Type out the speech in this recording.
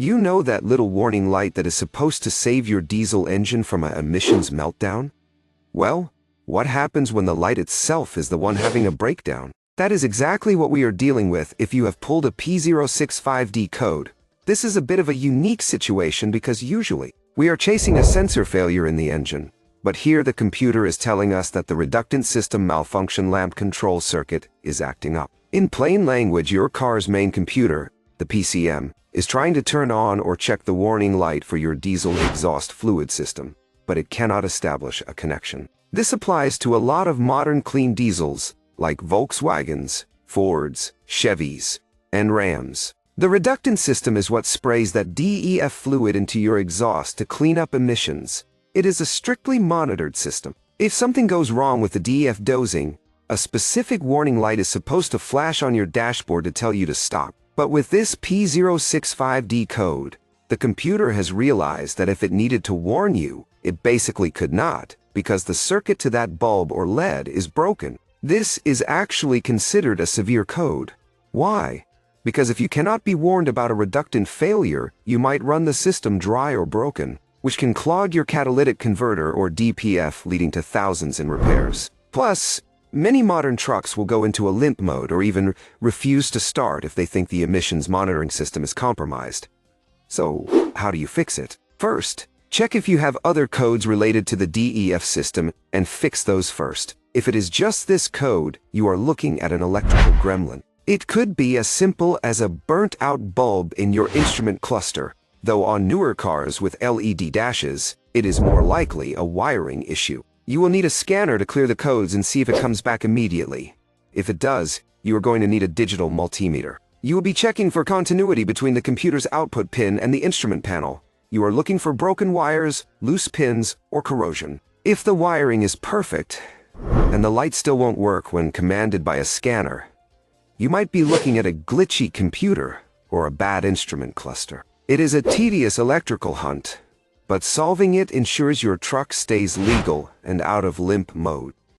You know that little warning light that is supposed to save your diesel engine from an emissions meltdown? Well, what happens when the light itself is the one having a breakdown? That is exactly what we are dealing with if you have pulled a P065D code. This is a bit of a unique situation because usually we are chasing a sensor failure in the engine. But here the computer is telling us that the reductant system malfunction lamp control circuit is acting up. In plain language, your car's main computer, the PCM, is trying to turn on or check the warning light for your diesel exhaust fluid system, but it cannot establish a connection. This applies to a lot of modern clean diesels, like Volkswagens, Fords, Chevys, and Rams. The reductant system is what sprays that DEF fluid into your exhaust to clean up emissions. It is a strictly monitored system. If something goes wrong with the DEF dosing, a specific warning light is supposed to flash on your dashboard to tell you to stop. But with this P065D code, the computer has realized that if it needed to warn you, it basically could not, because the circuit to that bulb or LED is broken. This is actually considered a severe code. Why? Because if you cannot be warned about a reductant failure, you might run the system dry or broken, which can clog your catalytic converter or DPF, leading to thousands in repairs. Plus, many modern trucks will go into a limp mode or even refuse to start if they think the emissions monitoring system is compromised. So, how do you fix it? First, check if you have other codes related to the DEF system and fix those first. If it is just this code, you are looking at an electrical gremlin. It could be as simple as a burnt-out bulb in your instrument cluster, though on newer cars with LED dashes, it is more likely a wiring issue. You will need a scanner to clear the codes and see if it comes back immediately. If it does, you are going to need a digital multimeter. You will be checking for continuity between the computer's output pin and the instrument panel. You are looking for broken wires, loose pins, or corrosion. If the wiring is perfect, and the light still won't work when commanded by a scanner, you might be looking at a glitchy computer or a bad instrument cluster. It is a tedious electrical hunt, but solving it ensures your truck stays legal and out of limp mode.